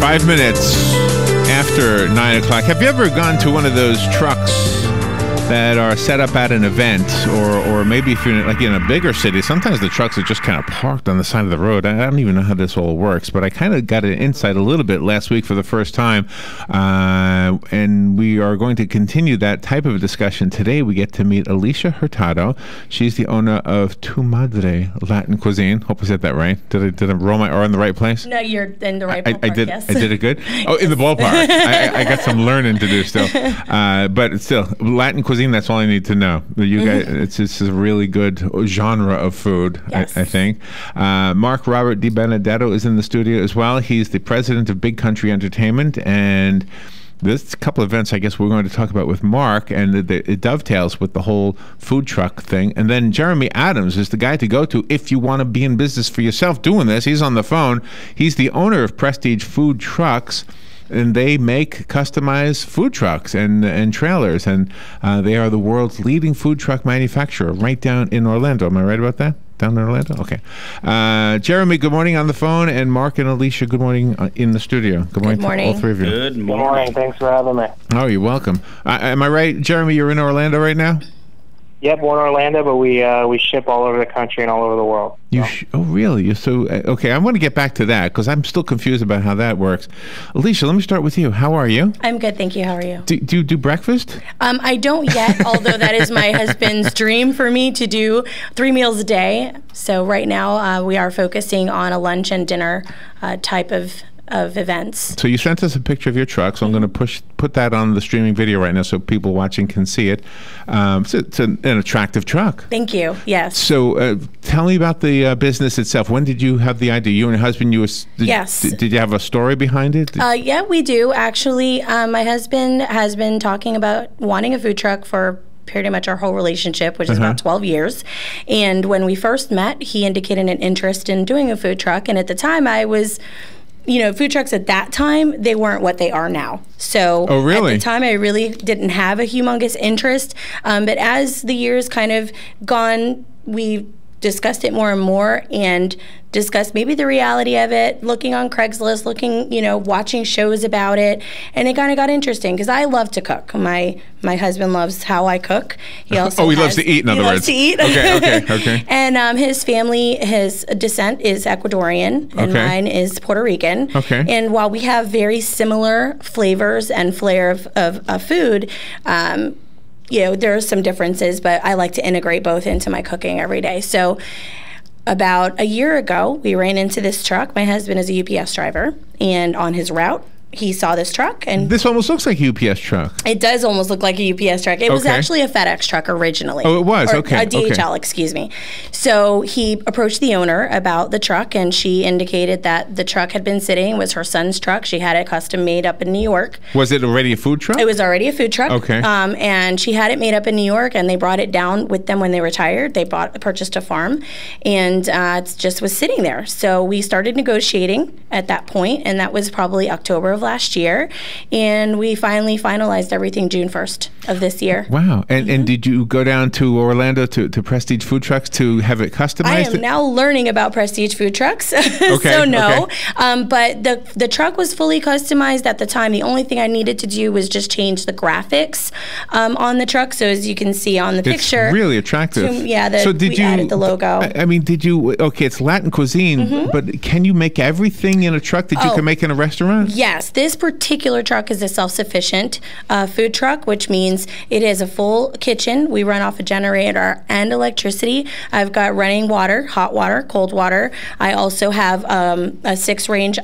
5 minutes after 9 o'clock. Have you ever gone to one of those trucks that are set up at an event, or maybe if you're like in a bigger city, sometimes the trucks are just kind of parked on the side of the road. I don't even know how this all works, but I kind of got an insight a little bit last week for the first time, and we are going to continue that type of discussion today. We get to meet Alicia Hurtado. She's the owner of Tu Madre Latin Cuisine. Hope I said that right. Did I roll my R in the right place? No, you're in the right ballpark. I did. Yes. I did it good. Oh, in the ballpark. I got some learning to do still, but still, Latin cuisine. That's all I need to know. You guys, it's a really good genre of food. Yes. I think. Mark Robert DiBenedetto is in the studio as well. He's the president of Big Country Entertainment, and this couple of events I guess we're going to talk about with Mark, and it dovetails with the whole food truck thing. And then Jeremy Adams is the guy to go to if you want to be in business for yourself doing this. He's on the phone. He's the owner of Prestige Food Trucks, and they make customized food trucks and trailers, and they are the world's leading food truck manufacturer right down in Orlando. Am I right about that? Down in Orlando? Okay. Jeremy, good morning on the phone, and Mark and Alicia, good morning in the studio. Good morning to all three of you. Good morning. Thanks for having me. Oh, you're welcome. Am I right, Jeremy, you're in Orlando right now? Yep, we're in Orlando, but we ship all over the country and all over the world. Oh, really? You're so okay. I want to get back to that because I'm still confused about how that works. Alicia, let me start with you. How are you? I'm good, thank you. How are you? Do you do breakfast? I don't yet, although that is my husband's dream for me to do 3 meals a day. So right now we are focusing on a lunch and dinner type of events. So you sent us a picture of your truck, so I'm going to put that on the streaming video right now so people watching can see it. It's an attractive truck. Thank you. Yes. So tell me about the business itself. When did you have the idea? You and your husband, yes. Did you have a story behind it? Yeah, we do. Actually, my husband has been talking about wanting a food truck for pretty much our whole relationship, which is about 12 years. And when we first met, he indicated an interest in doing a food truck. And at the time, I was... food trucks at that time, they weren't what they are now. So oh, really? At the time, I really didn't have a humongous interest. But as the years kind of gone, we discussed it more and more and discussed maybe the reality of it, looking on Craigslist, watching shows about it. And it kind of got interesting because I love to cook. My husband loves how I cook. He also he loves to eat, in other words. He loves to eat. Okay. And his family, his descent is Ecuadorian, and mine is Puerto Rican. Okay. And while we have very similar flavors and flair of food, there are some differences, but I like to integrate both into my cooking every day. So about a year ago, we ran into this truck. My husband is a UPS driver, and on his route, he saw this truck, and this almost looks like a UPS truck. It does almost look like a UPS truck. It was actually a FedEx truck originally. Oh, it was? Or okay. A DHL, excuse me. So he approached the owner about the truck, and she indicated that the truck had been sitting. It was her son's truck. She had it custom made up in New York. Was it already a food truck? It was already a food truck. Okay. And she had it made up in New York, and they brought it down with them when they retired. They purchased a farm, and it just was sitting there. So we started negotiating at that point, and that was probably October of last year. And we finally finalized everything June 1st of this year. Wow. And did you go down to Orlando to Prestige Food Trucks to have it customized? I am now learning about Prestige Food Trucks. So no. Okay. But the truck was fully customized at the time. The only thing I needed to do was just change the graphics on the truck. So as you can see on the picture. It's really attractive. We added the logo. I mean, it's Latin cuisine, but can you make everything in a truck that you can make in a restaurant? Yes. This particular truck is a self-sufficient food truck, which means it has a full kitchen. We run off a generator and electricity. I've got running water, hot water, cold water. I also have a 6-range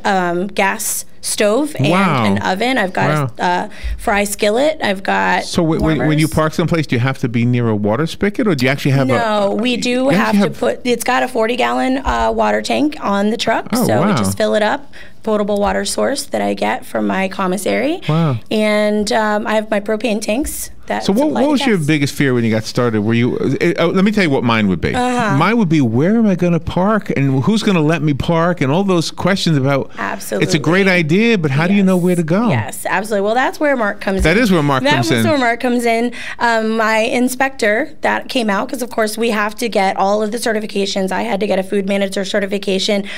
gas stove and an oven. I've got a fry skillet. I've got when you park someplace, do you have to be near a water spigot, or do you actually have we do have to put, it's got a 40-gallon water tank on the truck, we just fill it up. Potable water source that I get from my commissary. Wow. And I have my propane tanks. So what was your biggest fear when you got started? Were you? Let me tell you what mine would be. Mine would be, where am I going to park, and who's going to let me park, and all those questions about. Absolutely. It's a great idea, but how do you know where to go? Yes, absolutely. Well, that's where Mark comes in. That is where Mark comes in. That's where Mark comes in. My inspector that came out, because of course we have to get all of the certifications. I had to get a food manager certification.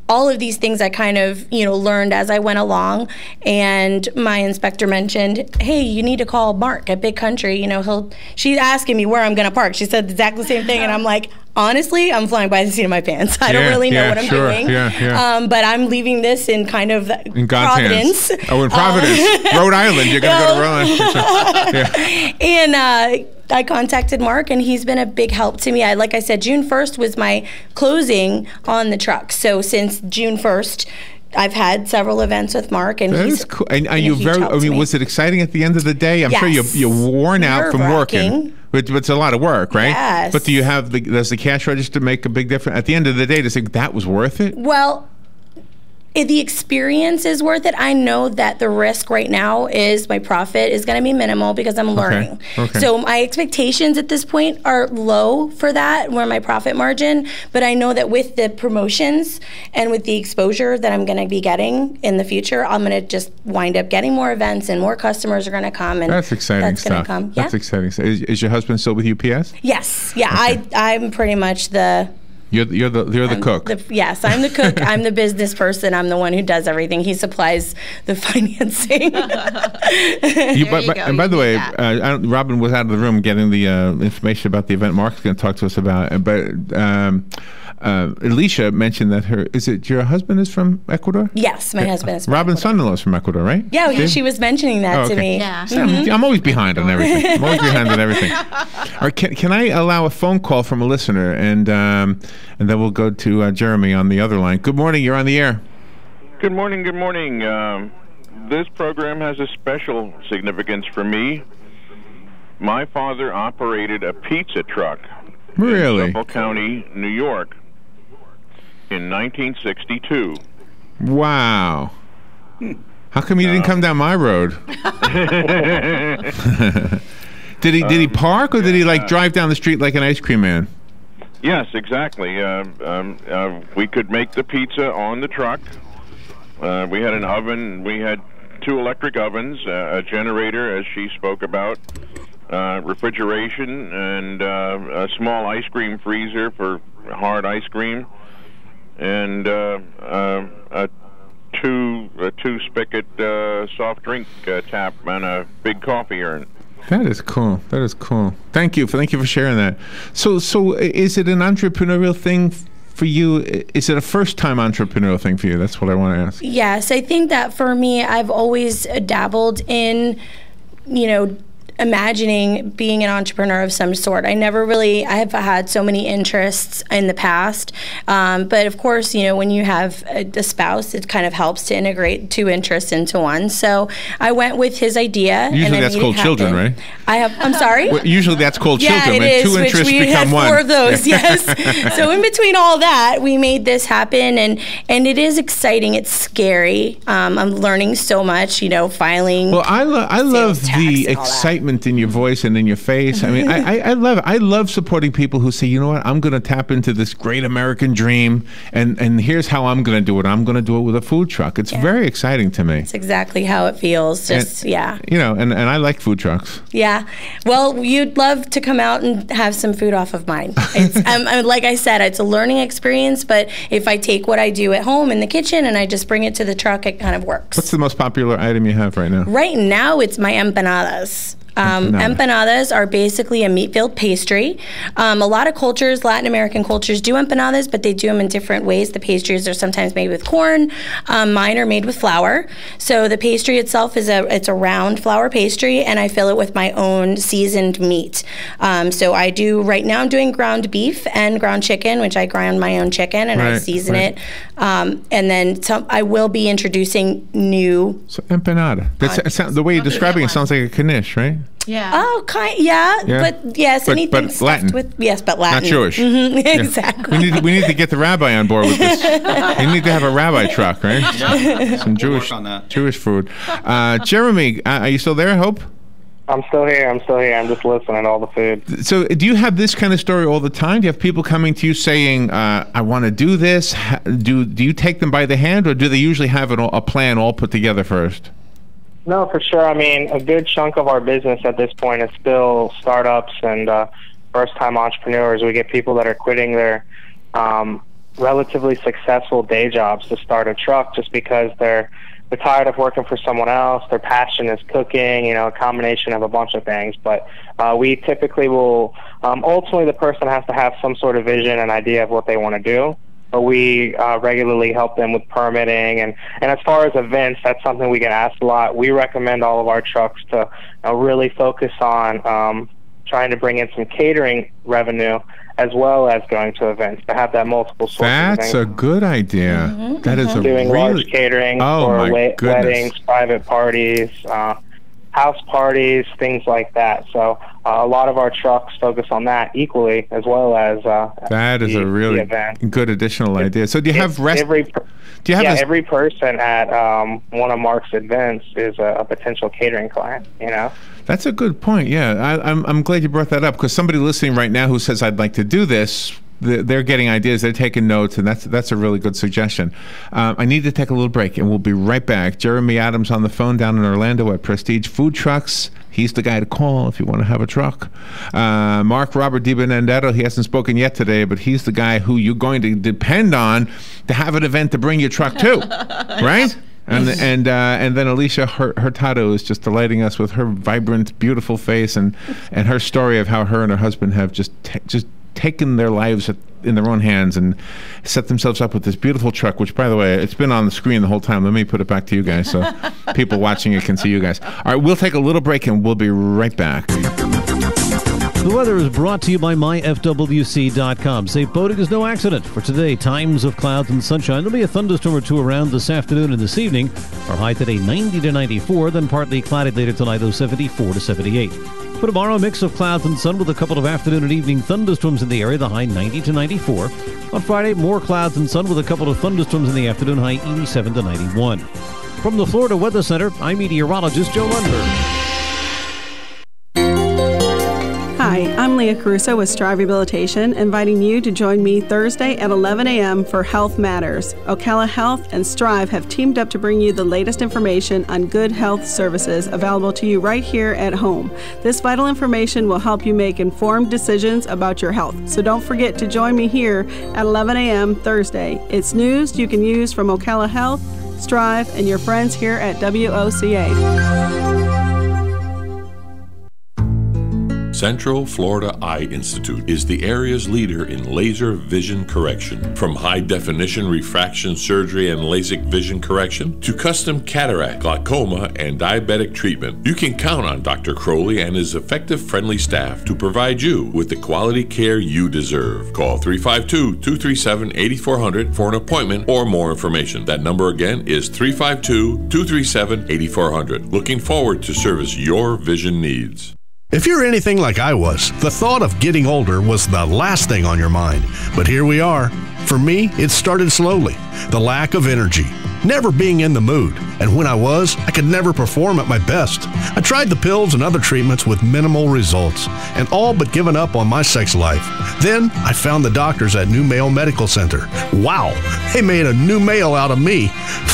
all of these things I kind of, learned as I went along. And my inspector mentioned, hey, you need to call Mark at Big Country. She's asking me where I'm going to park. She said exactly the same thing. And I'm like, honestly, I'm flying by the seat of my pants. I don't really know what I'm doing. But I'm leaving this in kind of in God's Providence. Hands. Oh, in Providence. Rhode Island. You're going to go to Rhode Island. And I contacted Mark, and he's been a big help to me. Like I said, June 1st was my closing on the truck. So since June 1st, I've had several events with Mark, and he's cool. And are you very? I mean, was it exciting at the end of the day? I'm sure you're worn out from working. But it's a lot of work, right? Yes. But does the cash register make a big difference at the end of the day to say that was worth it? Well, the experience is worth it. I know that the risk right now is my profit is going to be minimal because I'm learning. Okay. So my expectations at this point are low for that, where my profit margin. But I know that with the promotions and with the exposure that I'm going to be getting in the future, I'm going to just wind up getting more events and more customers are going to come. And that's exciting stuff. That's exciting. Is your husband still with UPS? Yes. Yeah. Okay. I'm pretty much the... You're the cook. Yes, I'm the cook. I'm the business person. I'm the one who does everything. He supplies the financing. And by the way, Robin was out of the room getting the information about the event Mark's going to talk to us about. But Alicia mentioned that your husband is from Ecuador? Yes, my husband is from Robin's son-in-law is from Ecuador, right? Yeah, she was mentioning that to me. Yeah. I'm always behind on everything. All right, can I allow a phone call from a listener, and then we'll go to Jeremy on the other line. Good morning. You're on the air. Good morning. Good morning. This program has a special significance for me. My father operated a pizza truck in Suffolk County, New York, in 1962. Wow. How come you didn't come down my road? Did he park, or did he drive down the street like an ice cream man? Yes, exactly. We could make the pizza on the truck. We had an oven. We had 2 electric ovens, a generator, as she spoke about, refrigeration, and a small ice cream freezer for hard ice cream, and a two spigot soft drink tap and a big coffee urn. That is cool. Thank you for sharing that. So is it an entrepreneurial thing for you? Is it a first-time entrepreneurial thing for you? That's what I want to ask. Yes, I think that for me, I've always dabbled in, imagining being an entrepreneur of some sort. I have had so many interests in the past. But of course, when you have a spouse, it kind of helps to integrate 2 interests into one. So I went with his idea. Usually that's called children, right? I'm sorry? Well, usually that's called children. Yeah, it is, 2 interests we become had 1. 4 of those, yes. So in between all that, we made this happen, and it is exciting. It's scary. I'm learning so much, filing. Well, I love the excitement in your voice and in your face. I mean, I love supporting people who say, you know what, I'm going to tap into this great American dream, and here's how I'm going to do it. I'm going to do it with a food truck. It's very exciting to me. It's exactly how it feels. And I like food trucks. Yeah. Well, you'd love to come out and have some food off of mine. It's like I said, it's a learning experience, but if I take what I do at home in the kitchen and I just bring it to the truck, it kind of works. What's the most popular item you have right now? Right now, it's my empanadas. Empanadas are basically a meat-filled pastry. A lot of cultures, Latin American cultures, do empanadas, but they do them in different ways. The pastries are sometimes made with corn. Mine are made with flour. So the pastry itself it's a round flour pastry, and I fill it with my own seasoned meat. So right now I'm doing ground beef and ground chicken, which I grind my own chicken and I season it. And then I will be introducing new. So empanada. The way you're describing it sounds like a knish, right? Yeah. Oh, but yes, anything but Latin. But Latin. Not Jewish. Mm-hmm. Yeah. Exactly. We need to get the rabbi on board with this. We need to have a rabbi truck, right? Some Jewish food. Jeremy, are you still there, I hope? I'm still here. I'm just listening to all the food. So do you have this kind of story all the time? Do you have people coming to you saying, I want to do this? Do you take them by the hand, or do they usually have a plan all put together first? No, for sure. I mean, a good chunk of our business at this point is still startups and first-time entrepreneurs. We get people that are quitting their relatively successful day jobs to start a truck just because they're tired of working for someone else. Their passion is cooking, a combination of a bunch of things. But we typically will, ultimately the person has to have some sort of vision and idea of what they want to do. But we regularly help them with permitting. And as far as events, that's something we get asked a lot. We recommend all of our trucks to really focus on trying to bring in some catering revenue as well as going to events, to have that multiple sources. That's a good idea. Mm-hmm. That is a doing really... large catering for weddings, private parties, house parties, things like that. So a lot of our trucks focus on that equally, as well as that is a really good additional idea. So do you have every person at one of Mark's events is a potential catering client, That's a good point. Yeah, I'm glad you brought that up, because somebody listening right now who says, I'd like to do this, they're getting ideas, they're taking notes, and that's a really good suggestion. I need to take a little break, and we'll be right back. Jeremy Adams on the phone down in Orlando at Prestige Food Trucks. He's the guy to call if you want to have a truck. Mark Robert DiBenedetto, he hasn't spoken yet today, but he's the guy who you're going to depend on to have an event to bring your truck to, right? And then Alicia Hurtado is just delighting us with her vibrant, beautiful face and her story of how her and her husband have just taken their lives in their own hands and set themselves up with this beautiful truck, which, by the way, it's been on the screen the whole time. Let me put it back to you guys so people watching it can see you guys. All right, we'll take a little break and we'll be right back. The weather is brought to you by myfwc.com. Safe boating is no accident. For today, times of clouds and sunshine. There'll be a thunderstorm or two around this afternoon and this evening. Our high today 90 to 94, then partly cloudy later tonight, 74 to 78. For tomorrow, a mix of clouds and sun with a couple of afternoon and evening thunderstorms in the area, the high 90 to 94. On Friday, more clouds and sun with a couple of thunderstorms in the afternoon, high 87 to 91. From the Florida Weather Center, I'm meteorologist Joe Lundberg. Hi, I'm Leah Caruso with Strive Rehabilitation, inviting you to join me Thursday at 11 a.m. for Health Matters. Ocala Health and Strive have teamed up to bring you the latest information on good health services available to you right here at home. This vital information will help you make informed decisions about your health. So don't forget to join me here at 11 a.m. Thursday. It's news you can use from Ocala Health, Strive, and your friends here at WOCA. Central Florida Eye Institute is the area's leader in laser vision correction. From high-definition refraction surgery and LASIK vision correction to custom cataract, glaucoma, and diabetic treatment, you can count on Dr. Crowley and his effective, friendly staff to provide you with the quality care you deserve. Call 352-237-8400 for an appointment or more information. That number again is 352-237-8400. Looking forward to service your vision needs. If you're anything like I was, the thought of getting older was the last thing on your mind. But here we are. For me, it started slowly. The lack of energy, never being in the mood, and when I was, I could never perform at my best. I tried the pills and other treatments with minimal results, and all but given up on my sex life. Then I found the doctors at New Male Medical Center. Wow, they made a new male out of me.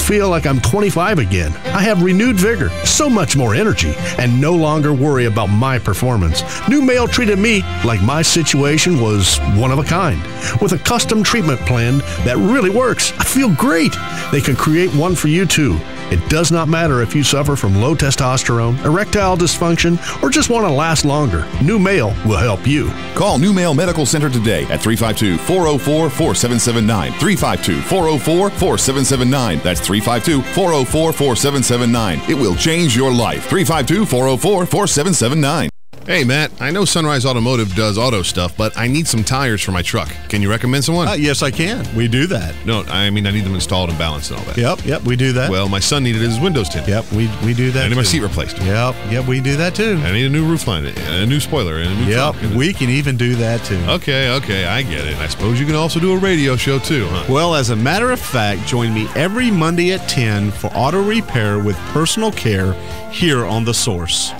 Feel like I'm 25 again. I have renewed vigor, so much more energy, and no longer worry about my performance. New Male treated me like my situation was one of a kind, with a custom treatment plan that really works. I feel great. They can create one for you too. It does not matter if you suffer from low testosterone, erectile dysfunction, or just want to last longer. New Male will help you. Call New Male Medical Center today at 352-404-4779. 352-404-4779. That's 352-404-4779. It will change your life. 352-404-4779. Hey, Matt, I know Sunrise Automotive does auto stuff, but I need some tires for my truck. Can you recommend someone? Yes, I can. We do that. No, I mean, I need them installed and balanced and all that. Yep, we do that. Well, my son needed his windows tinted. Yep, we do that. I need my seat replaced. Yep, we do that too. I need a new roof line, and a new spoiler, and a new trunk. We can even do that too. Okay, I get it. I suppose you can also do a radio show too, huh? Well, as a matter of fact, join me every Monday at 10 for auto repair with personal care here on The Source.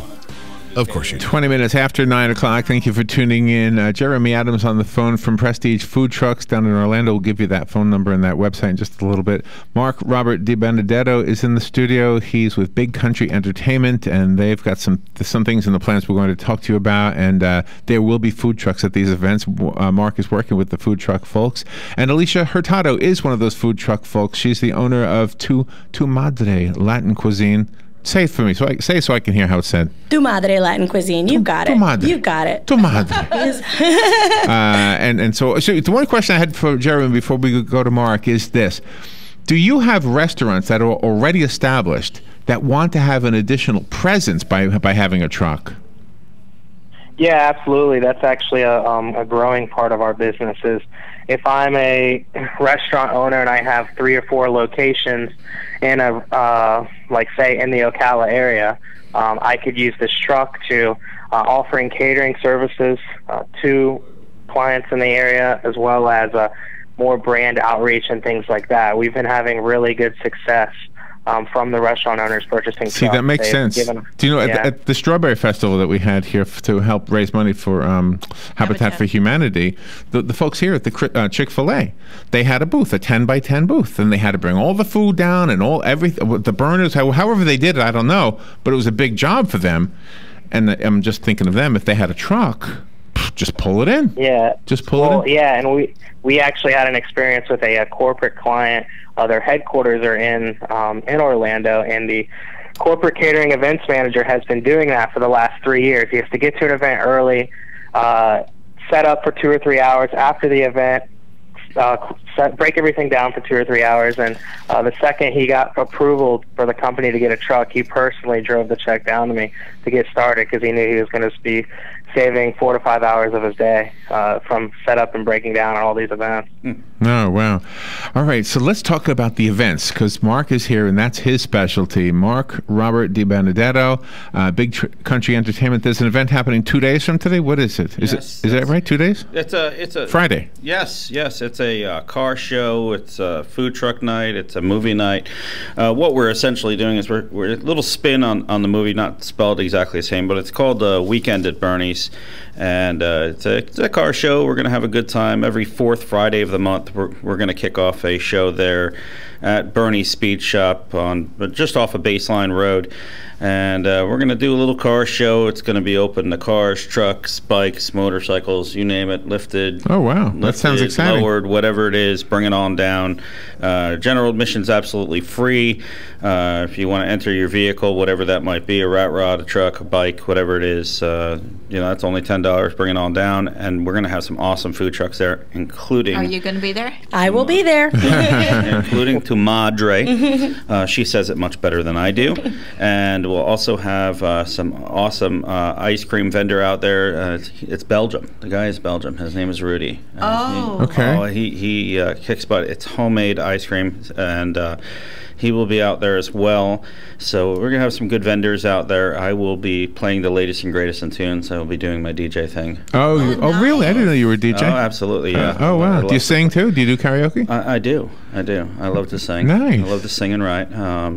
Of course you do. 20 minutes after 9 o'clock. Thank you for tuning in. Jeremy Adams on the phone from Prestige Food Trucks down in Orlando. We'll give you that phone number and that website in just a little bit. Mark Robert DiBenedetto is in the studio. He's with Big Country Entertainment, and they've got some things in the plans we're going to talk to you about, and there will be food trucks at these events. Mark is working with the food truck folks. And Alicia Hurtado is one of those food truck folks. She's the owner of Tu Madre Latin Cuisine. Say it for me, so I can hear how it's said. Tu Madre Latin Cuisine. You got it. Tu Madre. You got it. Tu Madre. So the one question I had for Jeremy before we go to Mark is this. Do you have restaurants that are already established that want to have an additional presence by having a truck? Yeah, absolutely. That's actually a growing part of our business. Is if I'm a restaurant owner and I have 3 or 4 locations in like say in the Ocala area, I could use this truck to offering catering services to clients in the area, as well as more brand outreach and things like that. We've been having really good success from the restaurant owners purchasing See, trucks. that makes sense. Do you know, at the Strawberry Festival that we had here to help raise money for Habitat for Humanity, the folks here at the Chick-fil-A, they had a booth, a 10x10 booth, and they had to bring all the food down and everything, the burners, however they did it, I don't know, but it was a big job for them. And I'm just thinking of them, if they had a truck, just pull it in. Yeah. Just pull it in. Yeah, and we actually had an experience with a corporate client. Their headquarters are in Orlando, and the corporate catering events manager has been doing that for the last 3 years. He has to get to an event early, set up for 2 or 3 hours after the event, break everything down for 2 or 3 hours, and the second he got approval for the company to get a truck, he personally drove the check down to me to get started, because he knew he was going to be saving 4 to 5 hours of his day from setup and breaking down all these events. Oh, wow. All right, so let's talk about the events, because Mark is here, and that's his specialty. Mark Robert DiBenedetto, Big Country Entertainment. There's an event happening 2 days from today. What is it? Is that right? 2 days? It's a Friday. Yes. It's a car show. It's a food truck night. It's a movie night. What we're essentially doing is we're a little spin on the movie, not spelled exactly the same, but it's called Weekend at Bernie's. And it's a car show. We're going to have a good time. Every 4th Friday of the month, we're going to kick off a show there at Bernie's Speed Shop just off of Baseline Road. And we're going to do a little car show. It's going to be open to cars, trucks, bikes, motorcycles, you name it, lifted. Oh, wow. That sounds exciting. Lowered, whatever it is, bring it on down. General admission's absolutely free. If you want to enter your vehicle, whatever that might be, a rat rod, a truck, a bike, whatever it is, that's only $10. Bring it on down. And we're going to have some awesome food trucks there, including... Are you going to be there? I will be there. Including Tu Madre. She says it much better than I do. And we'll also have some awesome ice cream vendor out there. It's Belgium. The guy is Belgium. His name is Rudy. He kicks butt. It's homemade ice cream, and he will be out there as well. So we're going to have some good vendors out there. I will be playing the latest and greatest in tunes. I will be doing my DJ thing. Oh, nice. Really? I didn't know you were a DJ. Oh, absolutely, yeah. Oh, wow. Do you sing, too? Do you do karaoke? I do. I love to sing. Nice. I love to sing and write.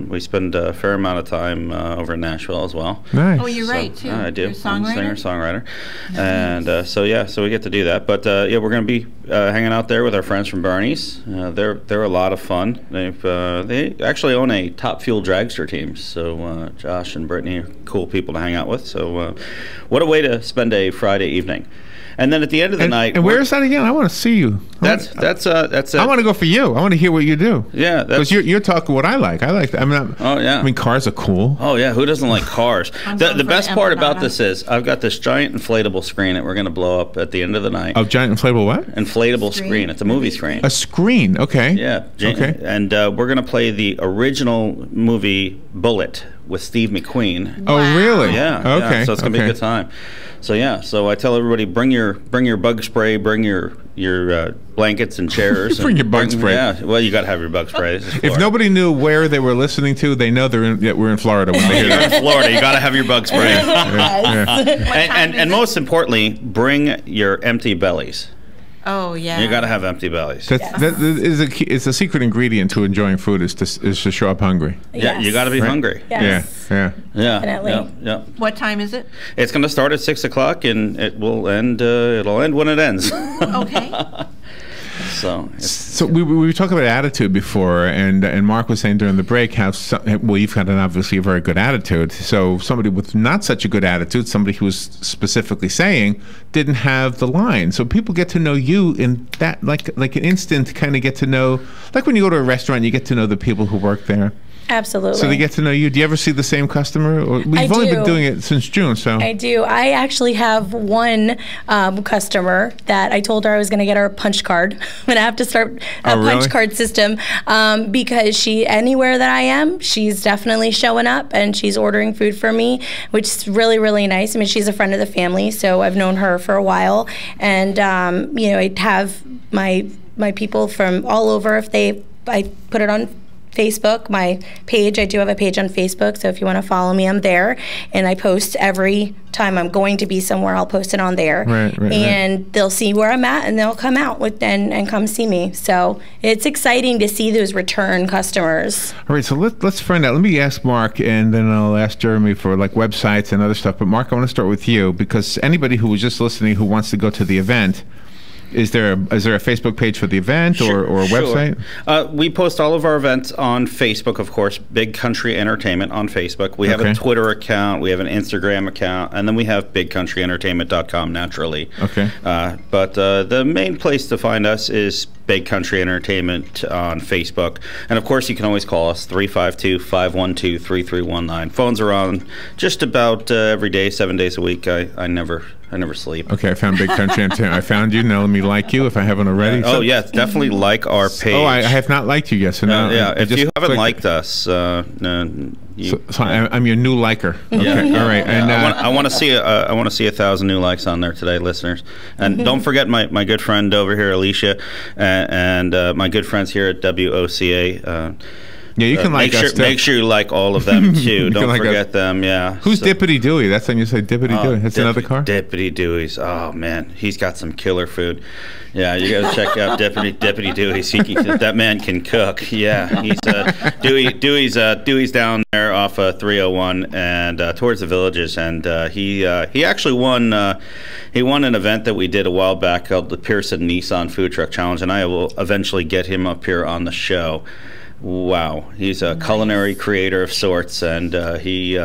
We spend a fair amount of time over in Nashville as well. Nice. Oh, you write, too? I do. You're a songwriter? I'm a singer-songwriter. Nice. And so we get to do that. But, we're going to be hanging out there with our friends from Bernie's. They're a lot of fun. They actually own a Top Fuel dragster team. So Josh and Brittany are cool people to hang out with. So what a way to spend a Friday evening. And then at the end of the night, and where is that again? I want to see you. That's I want to go for you. I want to hear what you do. Yeah, because you're talking what I like. I like. I mean, cars are cool. Oh yeah, who doesn't like cars? The best part about this is I've got this giant inflatable screen that we're going to blow up at the end of the night. Oh, giant inflatable what? Inflatable screen. It's a movie screen. A screen. Okay. Yeah. Okay. And we're going to play the original movie Bullet with Steve McQueen. Oh, really? Yeah. Okay. Yeah, so it's going to be a good time. So yeah, so I tell everybody, bring your bug spray, bring your blankets and chairs. Bring your bug spray. Yeah, well, you got to have your bug spray. If nobody knew where they were listening to, they know that we're in Florida. When they hear that. You're in Florida, you got to have your bug spray. Yeah. And most importantly, bring your empty bellies. Oh yeah. You got to have empty bellies. That is a key, it's a secret ingredient to enjoying food is to show up hungry. Yeah, you got to be hungry. Yes. Yeah. Definitely. Yeah. What time is it? It's going to start at 6 o'clock and it will end. It'll end when it ends. Okay. So we were talking about attitude before, and Mark was saying during the break how you've got obviously a very good attitude. So somebody with not such a good attitude, somebody who was specifically saying, didn't have the line. So people get to know you in that like an instant kind of get to know, like when you go to a restaurant, you get to know the people who work there. Absolutely. So they get to know you. Do you ever see the same customer? Or we've only been doing it since June, so. I do. I actually have one customer that I told her I was going to get her a punch card. I'm going to have to start a punch card system because anywhere that I am, she's definitely showing up and she's ordering food for me, which is really, really nice. I mean, she's a friend of the family, so I've known her for a while. And, I have my people from all over. I put it on Facebook, my page. I do have a page on Facebook, so if you want to follow me, I'm there. And I post every time I'm going to be somewhere, I'll post it on there. And they'll see where I'm at, and they'll come out and come see me. So it's exciting to see those return customers. All right, so let's find out. Let me ask Mark, and then I'll ask Jeremy for like websites and other stuff. But Mark, I want to start with you, because anybody who was just listening who wants to go to the event, is there a Facebook page for the event or a website? We post all of our events on Facebook, of course, Big Country Entertainment on Facebook. We have a Twitter account, we have an Instagram account, and then we have bigcountryentertainment.com naturally. Okay. But the main place to find us is Big Country Entertainment on Facebook. And of course, you can always call us 352-512-3319. Phones are on just about every day, 7 days a week. I never sleep. Okay, I found Big Country Entertainment. I found you. Now let me like you if I haven't already. Yes, definitely like our page. Oh, I have not liked you yet. So now, if you haven't liked us, so I'm your new liker. Okay, all right. And I want to see 1,000 new likes on there today, listeners. And don't forget my good friend over here, Alicia, and my good friends here at WOCA. Yeah, you can like us too. Make sure you like all of them too. Don't forget them. Yeah. Who's Dippity Dewey? That's when you say Dippity Dewey. That's another car. Dippity Dewey's. Oh man, he's got some killer food. Yeah, you got to check out Dippity Dewey's. That man can cook. Yeah, he's Dewey's down there off 301 and towards the Villages, and he actually won. He won an event that we did a while back called the Pearson Nissan Food Truck Challenge, and I will eventually get him up here on the show. Wow, he's a culinary creator of sorts, and he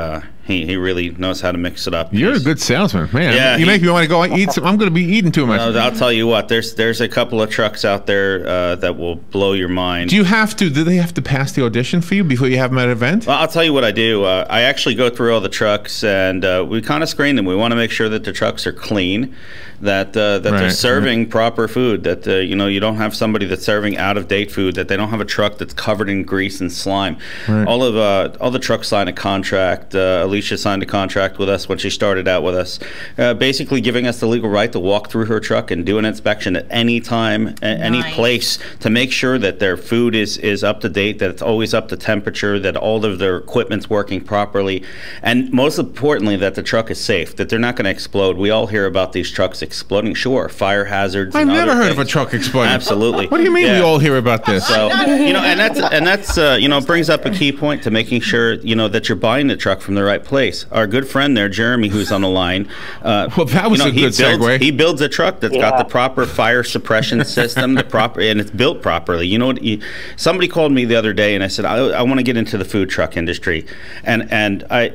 really knows how to mix it up. You're a good salesman, man. Yeah, you make me want to go eat some. I'm going to be eating too much. I'll tell you what. There's a couple of trucks out there that will blow your mind. Do they have to pass the audition for you before you have them at an event? Well, I'll tell you what I do. I actually go through all the trucks, and we kind of screen them. We want to make sure that the trucks are clean, that they're serving proper food, that you don't have somebody that's serving out of date food, that they don't have a truck that's covered in grease and slime. All the trucks sign a contract. Alicia signed a contract with us when she started out with us, basically giving us the legal right to walk through her truck and do an inspection at any time, any place, to make sure that their food is up to date, that it's always up to temperature, that all of their equipment's working properly, and most importantly, that the truck is safe, that they're not going to explode. We all hear about these trucks exploding. Sure, fire hazards. I've never heard of a truck exploding. Absolutely. What do you mean we all hear about this? So and that's brings up a key point to making sure that you're buying the truck from the right place. Our good friend there, Jeremy, who's on the line. Well, that was a good segue. He builds a truck that's got the proper fire suppression system, and it's built properly. Somebody called me the other day, and I said, I want to get into the food truck industry, and I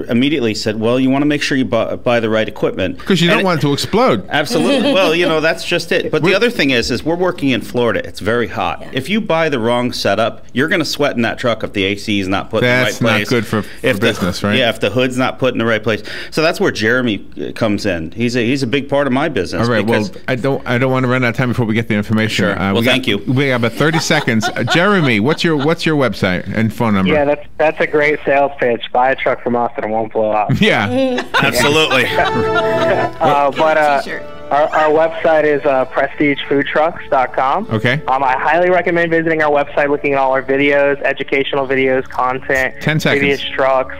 immediately said, well, you want to make sure you buy the right equipment because you don't want it to explode. Absolutely. Well, that's just it. But the other thing is we're working in Florida. It's very hot. Yeah. If you buy the wrong setup, you're going to sweat in that truck if the AC is not put in the right place. That's not good for business, right? Yeah, if the hood's not put in the right place. So that's where Jeremy comes in. He's a big part of my business. All right. Well, I don't want to run out of time before we get the information. Sure. Thank you. We have about 30 seconds. Jeremy, what's your website and phone number? Yeah, that's a great sales pitch. Buy a truck from us and it won't blow up. Yeah, absolutely. Our website is prestigefoodtrucks.com. Okay. I highly recommend visiting our website, looking at all our videos, educational videos, content, 10 seconds. previous trucks.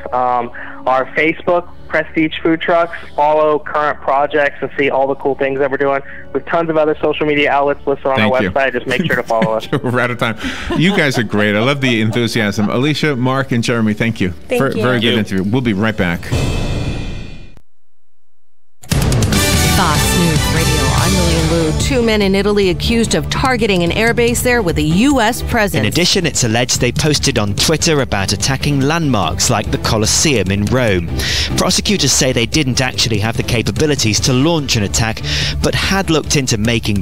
our Facebook, Prestige Food Trucks, follow current projects and see all the cool things that we're doing. We have tons of other social media outlets listed on our website. Just make sure to follow us. We're out of time. You guys are great. I love the enthusiasm. Alicia, Mark, and Jeremy, thank you. Thank you. Very good interview. We'll be right back. Fox News Radio. I'm Lillian Wu. 2 men in Italy accused of targeting an airbase there with a U.S. presence. In addition, it's alleged they posted on Twitter about attacking landmarks like the Colosseum in Rome. Prosecutors say they didn't actually have the capabilities to launch an attack, but had looked into making